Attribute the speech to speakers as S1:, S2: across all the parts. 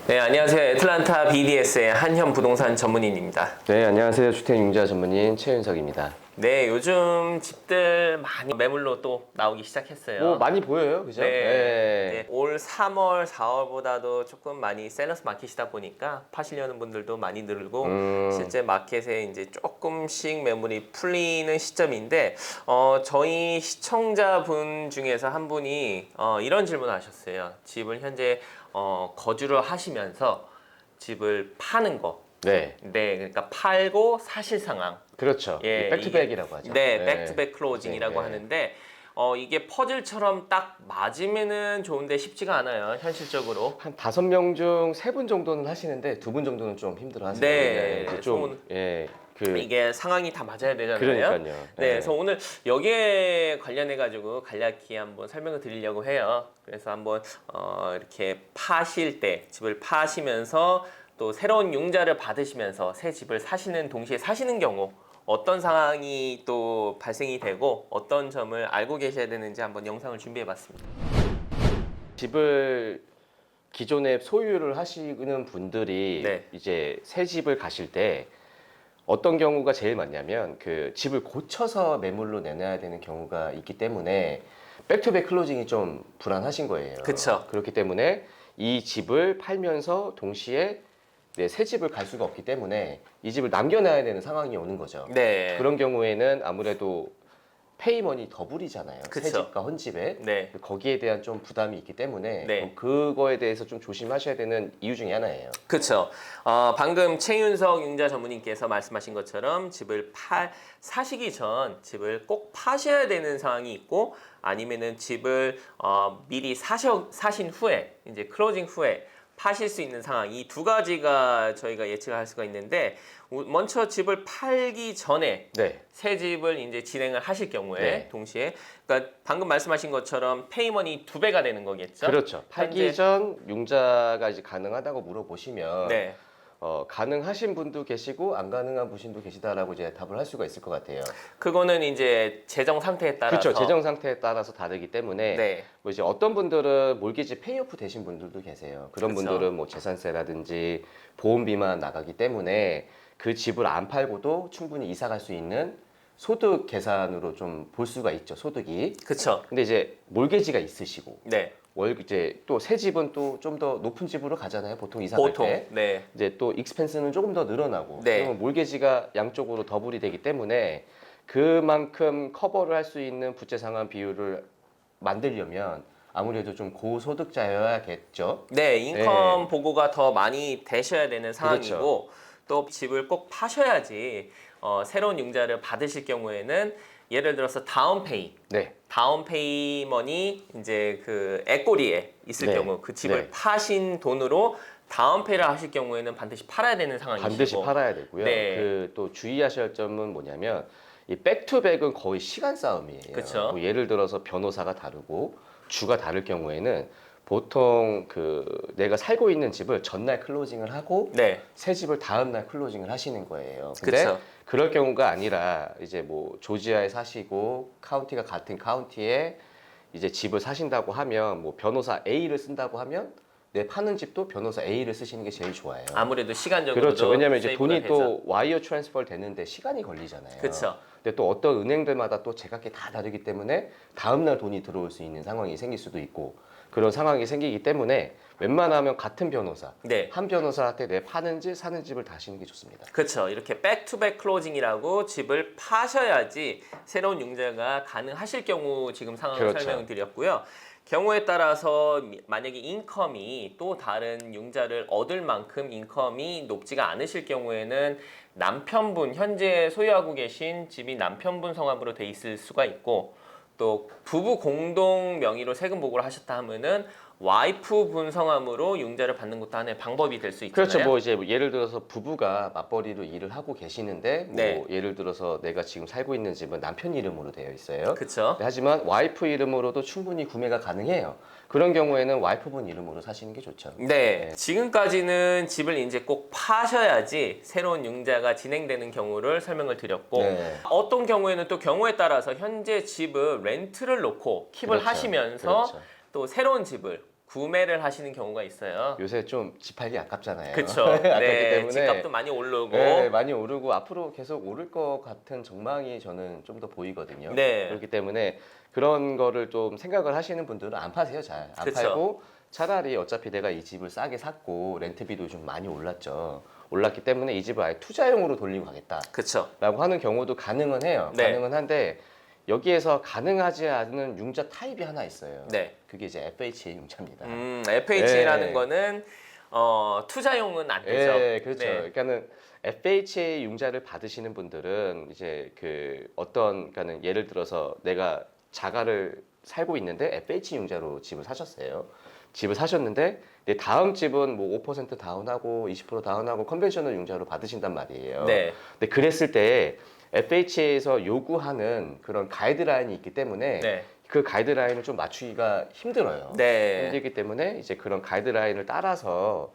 S1: 네, 안녕하세요. 애틀란타 BDS의 한현 부동산 전문인입니다.
S2: 네, 안녕하세요. 주택융자 전문인 최윤석입니다.
S1: 네, 요즘 집들 많이 매물로 또 나오기 시작했어요.
S2: 뭐 많이 보여요, 그죠?
S1: 네,
S2: 네.
S1: 이제 올 3월, 4월보다도 조금 많이 셀러스 마켓이다 보니까 파시려는 분들도 많이 늘고 실제 마켓에 이제 조금씩 매물이 풀리는 시점인데 저희 시청자분 중에서 한 분이 이런 질문을 하셨어요. 집을 현재 거주를 하시면서 집을 파는 거.
S2: 네.
S1: 네, 그러니까 팔고 사실 상황.
S2: 그렇죠.
S1: 예,
S2: 백투백이라고 하죠.
S1: 네, 백투백 클로징이라고
S2: 네.
S1: 하는데 이게 퍼즐처럼 딱 맞으면은 좋은데 쉽지가 않아요, 현실적으로.
S2: 한 5명 중 3분 정도는 하시는데 2분 정도는 좀 힘들어 하세요.
S1: 네,
S2: 이제 좀,
S1: 이게 상황이 다 맞아야 되잖아요.
S2: 그러니까요.
S1: 네,
S2: 네.
S1: 그래서 오늘 여기에 관련해 가지고 간략히 한번 설명을 드리려고 해요. 그래서 한번 이렇게 파실 때 집을 파시면서 또 새로운 융자를 받으시면서 새 집을 사시는 동시에 사시는 경우 어떤 상황이 또 발생이 되고 어떤 점을 알고 계셔야 되는지 한번 영상을 준비해 봤습니다.
S2: 집을 기존에 소유를 하시는 분들이
S1: 네.
S2: 이제 새 집을 가실 때 어떤 경우가 제일 많냐면 그 집을 고쳐서 매물로 내놔야 되는 경우가 있기 때문에 백투백 클로징이 좀 불안하신 거예요.
S1: 그쵸.
S2: 그렇기 때문에 이 집을 팔면서 동시에 새 집을 갈 수가 없기 때문에 이 집을 남겨놔야 되는 상황이 오는 거죠.
S1: 네.
S2: 그런 경우에는 아무래도 페이머니 더블이잖아요. 새
S1: 그쵸.
S2: 집과 헌집에.
S1: 네.
S2: 거기에 대한 좀 부담이 있기 때문에
S1: 네.
S2: 그거에 대해서 좀 조심하셔야 되는 이유 중에 하나예요.
S1: 그렇죠. 방금 최윤석 융자 전문님께서 말씀하신 것처럼 집을 사시기 전 집을 꼭 파셔야 되는 상황이 있고 아니면은 집을 미리 사신 후에 이제 클로징 후에 파실 수 있는 상황 이 두 가지가 저희가 예측할 수가 있는데 먼저 집을 팔기 전에
S2: 네.
S1: 새 집을 이제 진행을 하실 경우에
S2: 네.
S1: 동시에 그러니까 방금 말씀하신 것처럼 페이먼이 2배가 되는 거겠죠?
S2: 그렇죠. 팔기 전 융자가 이제 가능하다고 물어보시면
S1: 네.
S2: 가능하신 분도 계시고 안 가능한 분도 계시다라고 이제 답을 할 수가 있을 것 같아요.
S1: 그거는 이제 재정 상태에 따라서
S2: 그렇죠. 재정 상태에 따라서 다르기 때문에
S1: 네.
S2: 뭐 이제 어떤 분들은 몰기지 페이오프 되신 분들도 계세요. 그런
S1: 그쵸.
S2: 분들은 뭐 재산세라든지 보험비만 나가기 때문에 그 집을 안 팔고도 충분히 이사 갈 수 있는 소득 계산으로 좀 볼 수가 있죠. 소득이.
S1: 그렇죠.
S2: 근데 이제 몰개지가 있으시고
S1: 네.
S2: 이제 또 새 집은 또 좀 더 높은 집으로 가잖아요. 보통 이사 갈
S1: 보통
S2: 때.
S1: 네.
S2: 이제 또 익스펜스는 조금 더 늘어나고
S1: 네.
S2: 그러면 몰개지가 양쪽으로 더블이 되기 때문에 그만큼 커버를 할 수 있는 부채 상환 비율을 만들려면 아무래도 좀 고소득자여야겠죠.
S1: 네, 인컴 보고가 더 많이 되셔야 되는 상황이고
S2: 그렇죠.
S1: 또 집을 꼭 파셔야지 새로운 융자를 받으실 경우에는 예를 들어서 다운페이
S2: 네.
S1: 다운페이먼이 이제 그 에꼬리에 있을
S2: 네.
S1: 경우 그 집을
S2: 네.
S1: 파신 돈으로 다운페이를 하실 경우에는 반드시 팔아야 되는 상황이시고
S2: 반드시 팔아야 되고요.
S1: 네.
S2: 그 또 주의하셔야 할 점은 뭐냐면 이 백투백은 거의 시간 싸움이에요.
S1: 그쵸.
S2: 뭐 예를 들어서 변호사가 다르고 주가 다를 경우에는 보통 그 내가 살고 있는 집을 전날 클로징을 하고
S1: 네.
S2: 새 집을 다음 날 클로징을 하시는 거예요. 근데
S1: 그쵸.
S2: 그럴 경우가 아니라 이제 뭐 조지아에 사시고 카운티가 같은 카운티에 이제 집을 사신다고 하면 뭐 변호사 A를 쓴다고 하면 내 파는 집도 변호사 A를 쓰시는 게 제일 좋아요.
S1: 아무래도 시간적으로도
S2: 그렇죠. 왜냐면 이제
S1: 세이브가
S2: 돈이
S1: 되죠.
S2: 또 와이어 트랜스퍼 되는데 시간이 걸리잖아요.
S1: 그쵸.
S2: 근데 또 어떤 은행들마다 또 제각기 다 다르기 때문에 다음날 돈이 들어올 수 있는 상황이 생길 수도 있고 그런 상황이 생기기 때문에 웬만하면 같은 변호사,
S1: 네.
S2: 한 변호사한테 내 파는 집, 사는 집을 다시는 게 좋습니다.
S1: 그렇죠. 이렇게 백투백 클로징이라고 집을 파셔야지 새로운 융자가 가능하실 경우 지금 상황을
S2: 그렇죠.
S1: 설명을 드렸고요. 경우에 따라서 만약에 인컴이 또 다른 융자를 얻을 만큼 인컴이 높지가 않으실 경우에는 남편분 현재 소유하고 계신 집이 남편분 성함으로 돼 있을 수가 있고 또 부부 공동 명의로 세금 보고를 하셨다 하면은 와이프 분 성함으로 융자를 받는 것도 하나의 방법이 될 수 있잖아요.
S2: 그렇죠. 뭐 이제 예를 들어서 부부가 맞벌이로 일을 하고 계시는데 뭐
S1: 네.
S2: 예를 들어서 내가 지금 살고 있는 집은 남편 이름으로 되어 있어요.
S1: 그렇죠.
S2: 하지만 와이프 이름으로도 충분히 구매가 가능해요. 그런 경우에는 와이프분 이름으로 사시는 게 좋죠.
S1: 네, 지금까지는 집을 이제 꼭 파셔야지 새로운 융자가 진행되는 경우를 설명을 드렸고
S2: 네.
S1: 어떤 경우에는 또 경우에 따라서 현재 집을 렌트를 놓고 킵을
S2: 그렇죠.
S1: 하시면서
S2: 그렇죠.
S1: 또 새로운 집을 구매를 하시는 경우가 있어요.
S2: 요새 좀 집 팔기 아깝잖아요.
S1: 그쵸.
S2: 아깝기
S1: 네,
S2: 때문에
S1: 집값도 많이 오르고.
S2: 네, 많이 오르고 앞으로 계속 오를 것 같은 전망이 저는 좀 더 보이거든요.
S1: 네.
S2: 그렇기 때문에 그런 거를 좀 생각을 하시는 분들은 안 파세요, 잘. 안
S1: 그쵸.
S2: 팔고 차라리 어차피 내가 이 집을 싸게 샀고 렌트비도 좀 많이 올랐죠. 올랐기 때문에 이 집을 아예 투자용으로 돌리고 가겠다라고
S1: 그쵸.
S2: 하는 경우도 가능은 해요.
S1: 네.
S2: 가능은 한데 여기에서 가능하지 않은 융자 타입이 하나 있어요.
S1: 네.
S2: 그게 이제 FHA 융자입니다.
S1: FH라는
S2: 네.
S1: 거는 투자용은 안 되죠.
S2: 네, 그렇죠.
S1: 네.
S2: 그러니까는 FHA 융자를 받으시는 분들은 이제 그 어떤 그러니까는 예를 들어서 내가 자가를 살고 있는데 FHA 융자로 집을 사셨어요. 집을 사셨는데 내 다음 집은 뭐 5% 다운하고 20% 다운하고 컨벤셔널 융자로 받으신단 말이에요.
S1: 네.
S2: 근데 그랬을 때 FHA에서 요구하는 그런 가이드라인이 있기 때문에
S1: 네.
S2: 그 가이드라인을 좀 맞추기가 힘들어요.
S1: 네.
S2: 힘들기 때문에 이제 그런 가이드라인을 따라서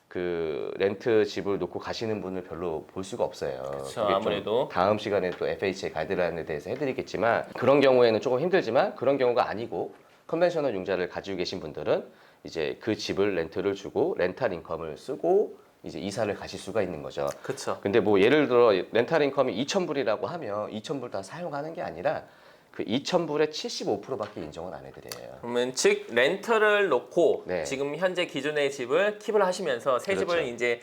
S2: 그 렌트 집을 놓고 가시는 분을 별로 볼 수가 없어요.
S1: 그쵸,
S2: 그게 좀
S1: 아무래도.
S2: 다음 시간에 또 FHA 가이드라인에 대해서 해드리겠지만 그런 경우에는 조금 힘들지만 그런 경우가 아니고 컨벤셔널 융자를 가지고 계신 분들은 이제 그 집을 렌트를 주고 렌탈 인컴을 쓰고 이제 이사를 가실 수가 있는 거죠.
S1: 그쵸.
S2: 근데 뭐 예를 들어 렌탈 인컴이 2,000불이라고 하면 2,000불 다 사용하는 게 아니라 그 2,000불의 75%밖에 인정을 안 해드려요.
S1: 그러면 즉 렌터를 놓고
S2: 네.
S1: 지금 현재 기존의 집을 킵을 하시면서 새
S2: 그렇죠.
S1: 집을 이제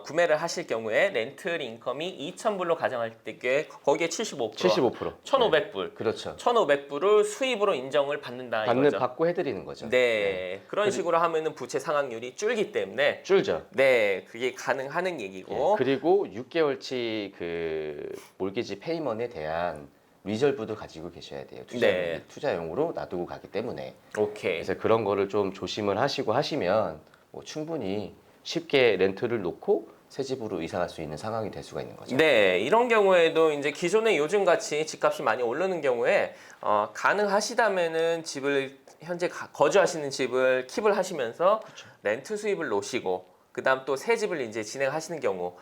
S1: 구매를 하실 경우에 렌트 인컴이 2,000불로 가정할 때 거기에 75%,
S2: 75%.
S1: 1,500불,
S2: 그렇죠.
S1: 1,500불을 수입으로 인정을 받는다 이거죠.
S2: 받고 해드리는 거죠.
S1: 네. 그런 식으로 하면은 부채 상환율이 줄기 때문에
S2: 줄죠.
S1: 네, 그게 가능하는 얘기고.
S2: 그리고 6개월치 그 몰기지 페이먼에 대한 리절브도 가지고 계셔야 돼요.
S1: 네.
S2: 투자용으로 놔두고 가기 때문에.
S1: 오케이.
S2: 그래서 그런 거를 좀 조심을 하시고 하시면 뭐 충분히 쉽게 렌트를 놓고 새 집으로 이사 갈 수 있는 상황이 될 수가 있는 거죠.
S1: 네, 이런 경우에도 이제 기존에 요즘 같이 집값이 많이 오르는 경우에 가능하시다면은 집을 현재 거주하시는 집을 킵을 하시면서 렌트 수입을 놓으시고 그다음 또 새 집을 이제 진행하시는 경우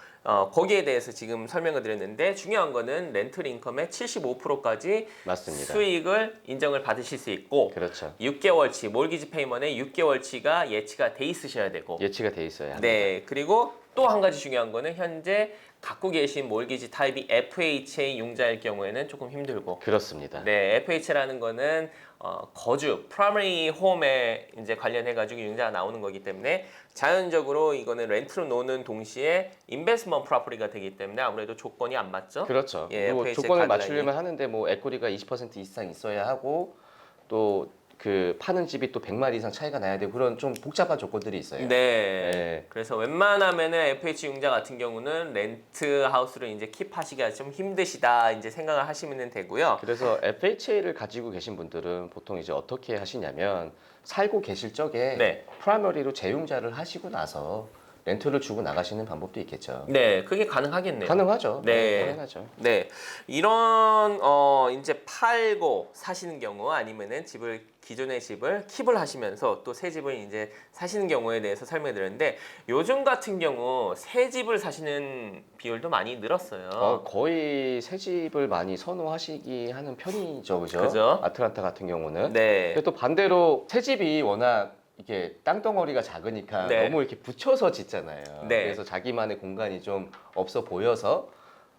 S1: 거기에 대해서 지금 설명을 드렸는데 중요한 거는 렌트 인컴의 75%까지
S2: 맞습니다.
S1: 수익을 인정을 받으실 수 있고
S2: 그렇죠.
S1: 6개월치 몰기지 페이먼의 6개월치가 예치가 돼 있으셔야 되고
S2: 예치가 돼 있어야 합니다.
S1: 네, 그리고 또 한 가지 중요한 거는 현재 갖고 계신 몰기지 타입이 FHA 융자일 경우에는 조금 힘들고
S2: 그렇습니다.
S1: 네, FH라는 거는 거주, primary home에 이제 관련해 가지고 융자가 나오는 거기 때문에 자연적으로 이거는 렌트로 놓는 동시에 investment property가 되기 때문에 아무래도 조건이 안 맞죠.
S2: 그렇죠.
S1: 예,
S2: 그리고
S1: FHA
S2: 조건을
S1: 가이드라인이.
S2: 맞추려면 하는데 뭐 에코리가 20% 이상 있어야 하고 또 그 파는 집이 또 100마리 이상 차이가 나야 되고 그런 좀 복잡한 조건들이 있어요.
S1: 네.
S2: 네.
S1: 그래서 웬만하면은 FH 융자 같은 경우는 렌트 하우스를 이제 킵하시기가 좀 힘드시다 이제 생각을 하시면 되고요.
S2: 그래서 FHA를 가지고 계신 분들은 보통 이제 어떻게 하시냐면 살고 계실 적에
S1: 네.
S2: 프라이머리로 재융자를 하시고 나서 렌트를 주고 나가시는 방법도 있겠죠.
S1: 네, 그게 가능하겠네요.
S2: 가능하죠.
S1: 네.
S2: 가능하죠.
S1: 네, 이런 이제 팔고 사시는 경우 아니면은 기존의 집을 킵을 하시면서 또 새 집을 이제 사시는 경우에 대해서 설명드렸는데 요즘 같은 경우 새 집을 사시는 비율도 많이 늘었어요.
S2: 거의 새 집을 많이 선호하시기 하는 편이죠, 그죠?
S1: 그죠.
S2: 아틀란타 같은 경우는.
S1: 네,
S2: 근데 또 반대로 새 집이 워낙 이게 땅덩어리가 작으니까
S1: 네.
S2: 너무 이렇게 붙여서 짓잖아요.
S1: 네.
S2: 그래서 자기만의 공간이 좀 없어 보여서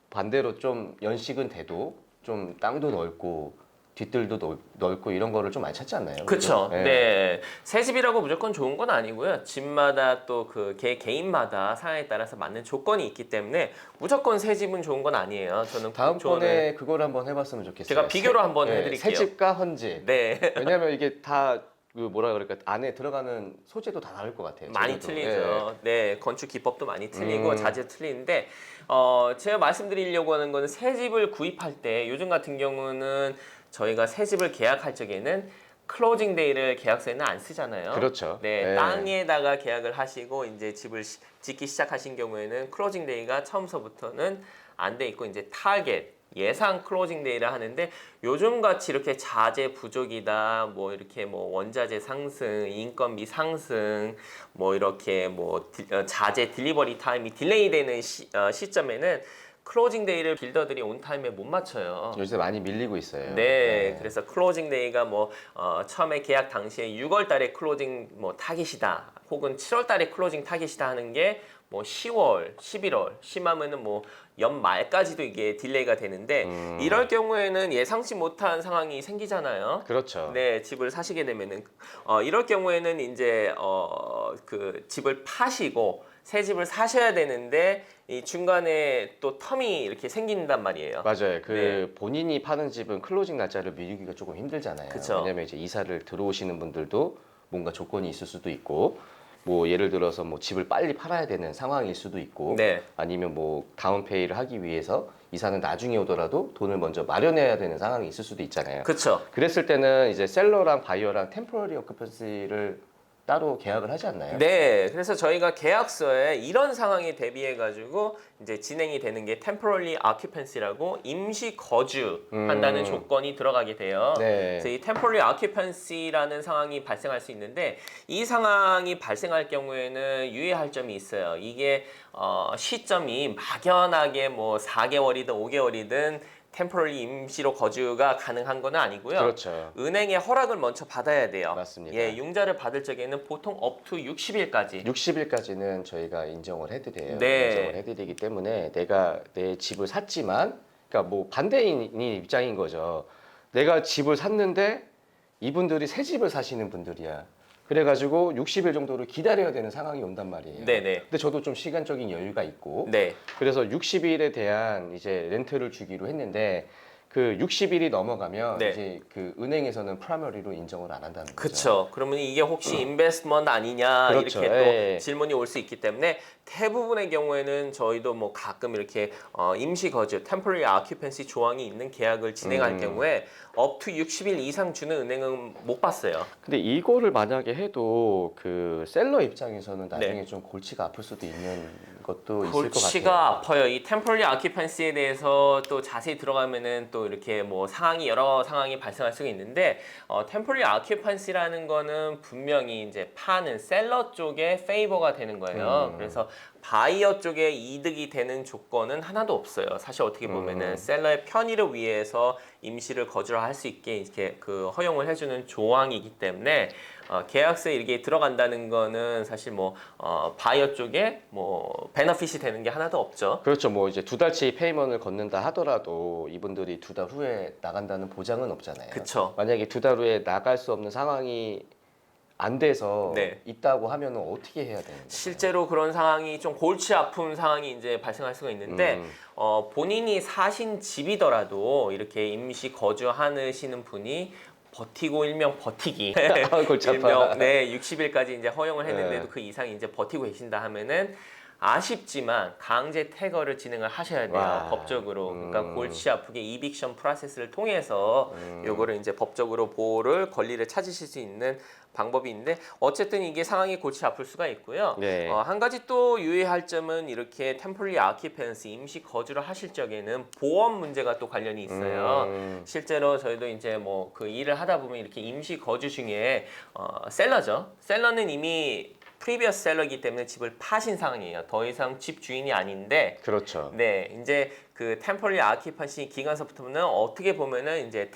S2: 반대로 좀 연식은 돼도 좀 땅도 넓고 뒷뜰도 넓고 이런 거를 좀 많이 찾지 않나요?
S1: 그렇죠.
S2: 그죠? 네.
S1: 네, 새 집이라고 무조건 좋은 건 아니고요. 집마다 또 그 개인마다 상황에 따라서 맞는 조건이 있기 때문에 무조건 새 집은 좋은 건 아니에요. 저는
S2: 다음번에 그걸 한번 해봤으면 좋겠어요.
S1: 제가 비교로 한번
S2: 새
S1: 해드릴게요.
S2: 집과 헌집.
S1: 네.
S2: 왜냐하면 이게 다 그 뭐라 그럴까 안에 들어가는 소재도 다 다를 것 같아요.
S1: 많이
S2: 재료도.
S1: 틀리죠. 네, 건축 기법도 많이 틀리고 자재 틀리는데 제가 말씀드리려고 하는 거는 새 집을 구입할 때 요즘 같은 경우는 저희가 새 집을 계약할 적에는 클로징 데이를 계약서에는 안 쓰잖아요.
S2: 그렇죠.
S1: 네,
S2: 네.
S1: 땅에다가 계약을 하시고 이제 집을 짓기 시작하신 경우에는 클로징 데이가 처음서부터는 안 돼 있고 이제 타겟 예상 클로징 데이를 하는데 요즘 같이 이렇게 자재 부족이다 뭐 이렇게 뭐 원자재 상승 인건비 상승 뭐 이렇게 뭐 자재 딜리버리 타임이 딜레이 되는 시점에는 클로징 데이를 빌더들이 온 타임에 못 맞춰요.
S2: 요새 많이 밀리고 있어요.
S1: 네, 그래서 클로징 데이가 뭐 처음에 계약 당시에 6월 달에 클로징 뭐 타깃이다, 혹은 7월 달에 클로징 타깃이다 하는 게 뭐 10월, 11월, 심하면은 뭐 연말까지도 이게 딜레이가 되는데 이럴 경우에는 예상치 못한 상황이 생기잖아요.
S2: 그렇죠.
S1: 네, 집을 사시게 되면은 이럴 경우에는 이제 그 집을 파시고 새 집을 사셔야 되는데 이 중간에 또 텀이 이렇게 생긴단 말이에요.
S2: 맞아요. 그
S1: 네.
S2: 본인이 파는 집은 클로징 날짜를 미루기가 조금 힘들잖아요.
S1: 그쵸.
S2: 왜냐면 이제 이사를 들어오시는 분들도 뭔가 조건이 있을 수도 있고, 뭐 예를 들어서 뭐 집을 빨리 팔아야 되는 상황일 수도 있고,
S1: 네.
S2: 아니면 뭐 다운페이를 하기 위해서 이사는 나중에 오더라도 돈을 먼저 마련해야 되는 상황이 있을 수도 있잖아요.
S1: 그렇죠.
S2: 그랬을 때는 이제 셀러랑 바이어랑 템포러리 어쿠펀시를 따로 계약을 하지 않나요?
S1: 네, 그래서 저희가 계약서에 이런 상황에 대비해 가지고 이제 진행이 되는 게 temporary occupancy라고 임시 거주한다는 조건이 들어가게 돼요.
S2: 네.
S1: 그래서 이 temporary occupancy라는 상황이 발생할 수 있는데 이 상황이 발생할 경우에는 유의할 점이 있어요. 이게 시점이 막연하게 뭐 4개월이든 5개월이든 템포럴리 임시로 거주가 가능한 건 아니고요.
S2: 그렇죠.
S1: 은행의 허락을 먼저 받아야 돼요.
S2: 맞습니다.
S1: 예, 융자를 받을 적에는 보통 up to 60일까지.
S2: 60일까지는 저희가 인정을 해드려요.
S1: 네.
S2: 인정을 해드리기 때문에 내가 내 집을 샀지만, 그러니까 뭐 반대인 입장인 거죠. 내가 집을 샀는데 이분들이 새 집을 사시는 분들이야. 그래가지고 60일 정도를 기다려야 되는 상황이 온단 말이에요.
S1: 네네.
S2: 근데 저도 좀 시간적인 여유가 있고,
S1: 네.
S2: 그래서 60일에 대한 이제 렌트를 주기로 했는데, 그 60일이 넘어가면
S1: 네.
S2: 이제 그 은행에서는 프라이머리로 인정을 안 한다는 거죠.
S1: 그렇죠. 그러면 이게 혹시 인베스트먼트 아니냐
S2: 그렇죠.
S1: 이렇게 또
S2: 예.
S1: 질문이 올 수 있기 때문에 대부분의 경우에는 저희도 뭐 가끔 이렇게 임시 거주 (temporary occupancy) 조항이 있는 계약을 진행할 경우에 up to 60일 이상 주는 은행은 못 봤어요.
S2: 근데 이거를 만약에 해도 그 셀러 입장에서는 나중에
S1: 네.
S2: 좀 골치가 아플 수도 있는 것도 있을 것 같아요.
S1: 골치가 아파요. 이 temporary occupancy에 대해서 또 자세히 들어가면은 또 이렇게 뭐 상황이 여러 상황이 발생할 수가 있는데 temporary occupancy라는 거는 분명히 이제 파는 셀러 쪽에 페이버가 되는 거예요. 그래서 바이어 쪽에 이득이 되는 조건은 하나도 없어요. 사실 어떻게 보면은 셀러의 편의를 위해서 임시를 거주를 할 수 있게 이렇게 그 허용을 해주는 조항이기 때문에 계약서에 이렇게 들어간다는 거는 사실 뭐 바이어 쪽에 뭐 베너핏이 되는 게 하나도 없죠.
S2: 그렇죠. 뭐 이제 2달치 페이먼을 걷는다 하더라도 이분들이 2달 후에 나간다는 보장은 없잖아요.
S1: 그쵸.
S2: 만약에 2달 후에 나갈 수 없는 상황이 안 돼서
S1: 네.
S2: 있다고 하면은 어떻게 해야 되는 거예요?
S1: 실제로 그런 상황이 좀 골치 아픈 상황이 이제 발생할 수가 있는데 본인이 사신 집이더라도 이렇게 임시 거주하시는 분이 버티고 일명 버티기
S2: 골치 아파.
S1: 일명 네 60일까지 이제 허용을 했는데도
S2: 네.
S1: 그 이상 이제 버티고 계신다 하면은 아쉽지만 강제 퇴거를 진행을 하셔야 돼요.
S2: 와.
S1: 법적으로. 그러니까 골치 아프게 이빅션 프로세스를 통해서 요거를 이제 법적으로 보호를 권리를 찾으실 수 있는 방법이 있는데 어쨌든 이게 상황이 골치 아플 수가 있고요.
S2: 네.
S1: 한 가지 또 유의할 점은 이렇게 temporary occupancy 임시 거주를 하실 적에는 보험 문제가 또 관련이 있어요. 실제로 저희도 이제 뭐 그 일을 하다 보면 이렇게 임시 거주 중에 셀러죠. 셀러는 이미 프리비어스 셀러이기 때문에 집을 파신 상황이에요. 더 이상 집 주인이 아닌데
S2: 그렇죠.
S1: 네, 이제 그 temporary occupancy 기간서부터는 어떻게 보면은 이제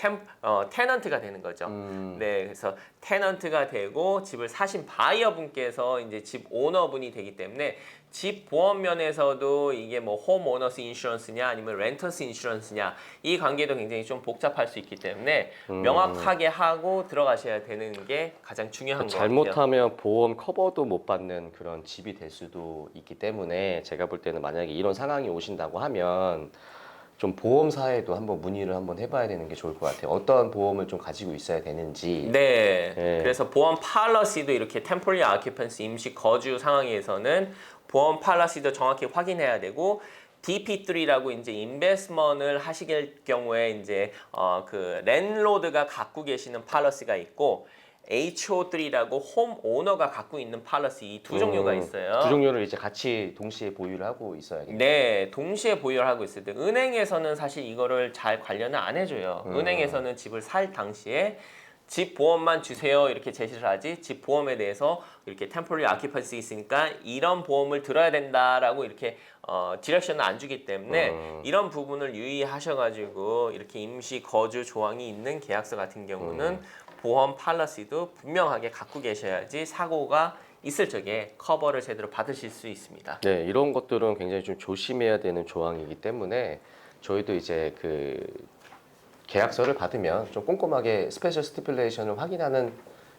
S1: 테넌트가 되는 거죠. 네, 그래서 테넌트가 되고 집을 사신 바이어 분께서 이제 집 오너분이 되기 때문에 집 보험 면에서도 이게 뭐 홈 오너스 인슈런스냐 아니면 렌터스 인슈런스냐 이 관계도 굉장히 좀 복잡할 수 있기 때문에 명확하게 하고 들어가셔야 되는 게 가장 중요한 것 같아요.
S2: 잘못하면 보험 커버도 못 받는 그런 집이 될 수도 있기 때문에 제가 볼 때는 만약에 이런 상황이 오신다고 하면 좀 보험사에도 한번 문의를 한번 해봐야 되는 게 좋을 것 같아요. 어떤 보험을 좀 가지고 있어야 되는지.
S1: 네.
S2: 네.
S1: 그래서 보험 팔러시도 이렇게 temporary occupancy 임시 거주 상황에서는 보험 팔러시도 정확히 확인해야 되고 DP3라고 이제 인베스트먼트를 하실 경우에 이제 그 랜로드가 갖고 계시는 팔러시가 있고 HO3라고 홈 오너가 갖고 있는 팔러시 이 두 종류가 있어요.
S2: 두 종류를 이제 같이 동시에 보유를 하고 있어야겠네요.
S1: 네, 동시에 보유를 하고 있을 때 은행에서는 사실 이거를 잘 관련을 안 해줘요. 은행에서는 집을 살 당시에 집 보험만 주세요 이렇게 제시를 하지 집 보험에 대해서 이렇게 temporary occupancy 있으니까 이런 보험을 들어야 된다라고 이렇게 디렉션을 안 주기 때문에 이런 부분을 유의하셔가지고 이렇게 임시 거주 조항이 있는 계약서 같은 경우는 보험 팔러시도 분명하게 갖고 계셔야지 사고가 있을 적에 커버를 제대로 받으실 수 있습니다.
S2: 네, 이런 것들은 굉장히 좀 조심해야 되는 조항이기 때문에 저희도 이제 그 계약서를 받으면 좀 꼼꼼하게 스페셜 스티플레이션을 확인하는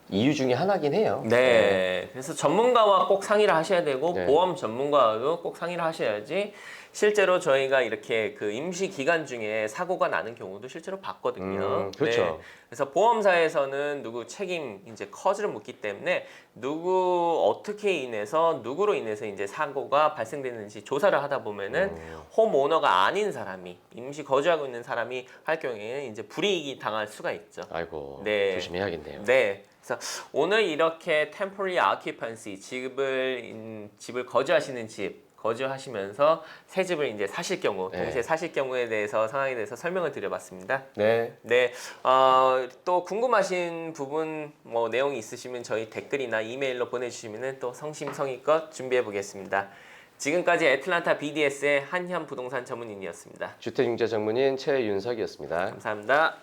S2: 이유 중에 하나긴 해요.
S1: 네. 그래서 전문가와 꼭 상의를 하셔야 되고
S2: 네.
S1: 보험 전문가와도 꼭 상의를 하셔야지 실제로 저희가 이렇게 그 임시 기간 중에 사고가 나는 경우도 실제로 봤거든요.
S2: 그렇죠.
S1: 네. 그래서 보험사에서는 누구 책임 이제 커즈를 묻기 때문에 누구 어떻게 인해서 누구로 인해서 이제 사고가 발생되는지 조사를 하다 보면은 홈 오너가 아닌 사람이 임시 거주하고 있는 사람이 할 경우에는 이제 불이익이 당할 수가 있죠.
S2: 아이고,
S1: 네.
S2: 조심해야겠네요.
S1: 네. 그래서 오늘 이렇게 temporary occupancy 집을 거주하시는 거주하시면서 새 집을 이제 사실 경우
S2: 네.
S1: 동시에 사실 경우에 대해서 상황에 대해서 설명을 드려봤습니다.
S2: 네.
S1: 네, 또 궁금하신 부분 뭐 내용이 있으시면 저희 댓글이나 이메일로 보내주시면 또 성심성의껏 준비해 보겠습니다. 지금까지 애틀란타 BDS의 한현 부동산 전문인이었습니다.
S2: 주택융자 전문인 최윤석이었습니다.
S1: 감사합니다.